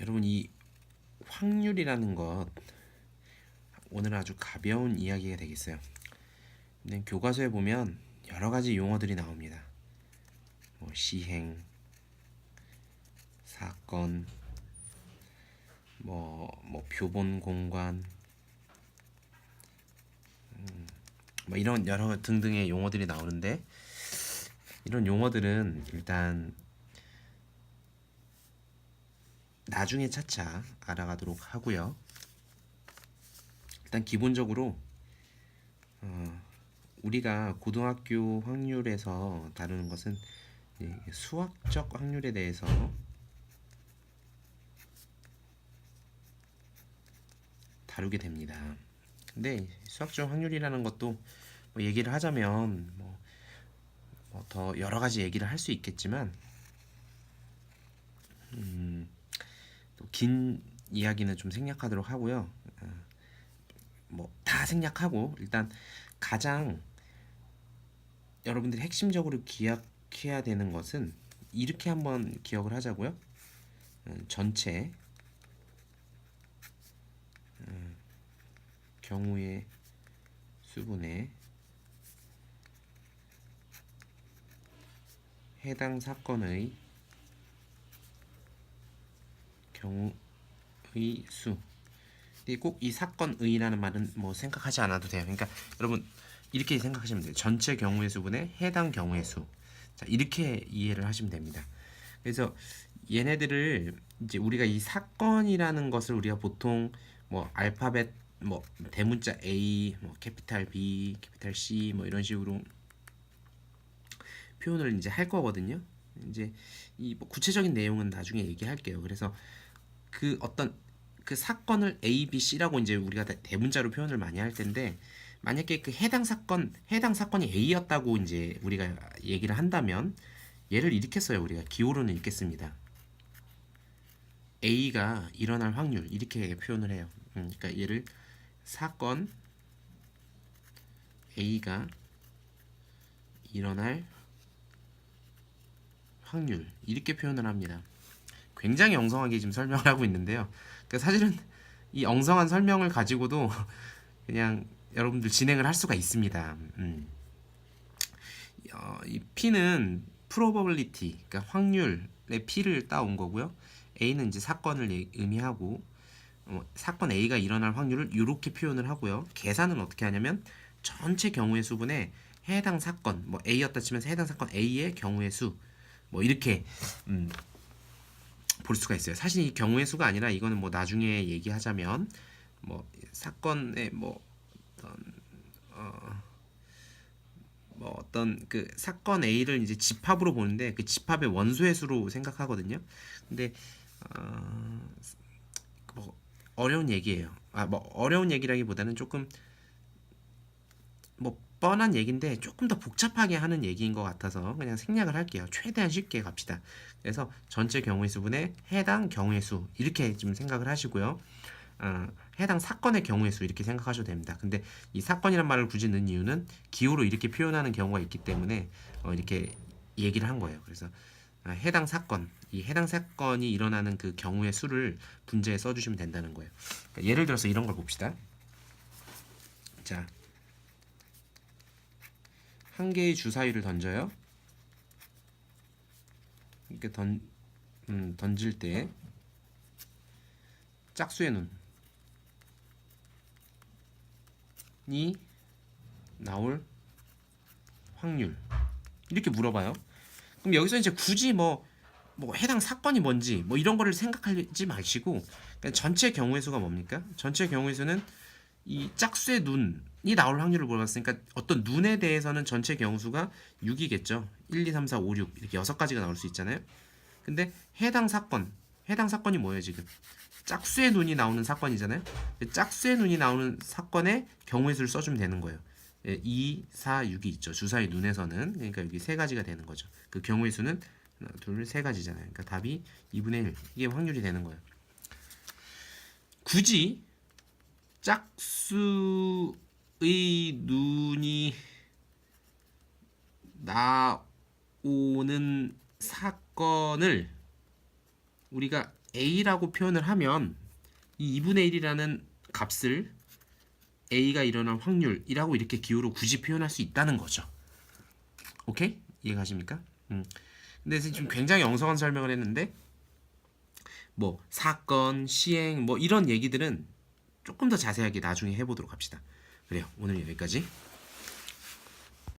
여러분, 이 확률이라는 것, 오늘 아주 가벼운 이야기가 되겠어요. 근데 교과서에 보면 여러 가지 용어들이 나옵니다. 뭐 시행, 사건, 뭐 표본 공관, 뭐 이런 여러 등등의 용어들이 나오는데, 이런 용어들은 일단 나중에 차차 알아가도록 하고요. 일단 기본적으로 우리가 고등학교 확률에서 다루는 것은 수학적 확률에 대해서 다루게 됩니다. 근데 수학적 확률이라는 것도 뭐 얘기를 하자면 더 여러 가지 얘기를 할 수 있겠지만, 또 긴 이야기는 좀 생략하도록 하고요. 뭐 다 생략하고 일단 가장 여러분들이 핵심적으로 기억해야 되는 것은 이렇게 한번 기억을 하자고요. 전체 경우의 수분의 해당 사건의 경우의 수. 꼭 이 사건의라는 말은 뭐 생각하지 않아도 돼요. 그러니까 여러분 이렇게 생각하시면 돼요. 전체 경우의 수분의 해당 경우의 수. 자, 이렇게 이해를 하시면 됩니다. 그래서 얘네들을 이제 우리가 이 사건이라는 것을 우리가 보통 뭐 알파벳 뭐 대문자 A, 뭐 캐피탈 B, 캐피탈 C 뭐 이런 식으로 표현을 이제 할 거거든요. 이제 이뭐 구체적인 내용은 나중에 얘기할게요. 그래서 그 어떤 그 사건을 A, B, C라고 이제 우리가 대문자로 표현을 많이 할 텐데, 만약에 그 해당 사건이 A였다고 이제 우리가 얘기를 한다면 얘를 이렇게 써요. 우리가 기호로는 읽겠습니다. A가 일어날 확률 이렇게 표현을 해요. 그러니까 얘를 사건 A가 일어날 확률 이렇게 표현을 합니다. 굉장히 엉성하게 지금 설명을 하고 있는데요. 그러니까 사실은 이 엉성한 설명을 가지고도 그냥 여러분들 진행을 할 수가 있습니다. 이 P는 probability, 그러니까 확률의 P를 따온 거고요. A는 이제 사건을 의미하고, 사건 A가 일어날 확률을 이렇게 표현을 하고요. 계산은 어떻게 하냐면 전체 경우의 수분에 해당 사건, 뭐 A였다 치면서 해당 사건 A의 경우의 수, 뭐 이렇게 볼 수가 있어요. 사실 이 경우의 수가 아니라 이거는 뭐 나중에 얘기하자면 뭐 사건의 뭐 어떤 그 사건 A를 이제 집합으로 보는데 그 집합의 원소의 수로 생각하거든요. 근데 뭐 어려운 얘기예요. 뭐 어려운 얘기라기보다는 조금 뭐 뻔한 얘기인데 조금 더 복잡하게 하는 얘기인 것 같아서 그냥 생략을 할게요. 최대한 쉽게 갑시다. 그래서 전체 경우의 수분에 해당 경우의 수 이렇게 좀 생각을 하시고요. 해당 사건의 경우의 수 이렇게 생각하셔도 됩니다. 근데 이 사건이란 말을 굳이 넣은 이유는 기호로 이렇게 표현하는 경우가 있기 때문에 이렇게 얘기를 한 거예요. 그래서 해당 사건, 이 해당 사건이 일어나는 그 경우의 수를 분자에 써주시면 된다는 거예요. 그러니까 예를 들어서 이런 걸 봅시다. 자, 한 개의 주사위를 던져요. 이렇게 던질 때 짝수의 눈이 나올 확률 이렇게 물어봐요. 그럼 여기서 이제 굳이 뭐 해당 사건이 뭔지 뭐 이런 거를 생각하지 마시고 그냥 전체 경우의 수가 뭡니까? 전체 경우의 수는 이 짝수의 눈이 나올 확률을 물어봤으니까 어떤 눈에 대해서는 전체 경우수가 6이겠죠. 1, 2, 3, 4, 5, 6 이렇게 6가지가 나올 수 있잖아요. 근데 해당 사건이 뭐예요 지금? 짝수의 눈이 나오는 사건이잖아요. 짝수의 눈이 나오는 사건의 경우의 수를 써주면 되는 거예요. 2, 4, 6이 있죠. 주사위 눈에서는. 그러니까 여기 세 가지가 되는 거죠. 그 경우의 수는 하나, 둘, 세 가지잖아요. 그러니까 답이 2분의 1. 이게 확률이 되는 거예요. 굳이 짝수의 눈이 나오는 사건을 우리가 a라고 표현을 하면 이 2분의 1이라는 값을 a가 일어날 확률이라고 이렇게 기호로 굳이 표현할 수 있다는 거죠. 오케이? 이해가십니까? 근데 지금 굉장히 엉성한 설명을 했는데 뭐 사건, 시행 뭐 이런 얘기들은 조금 더 자세하게 나중에 해보도록 합시다. 그래요. 오늘 여기까지.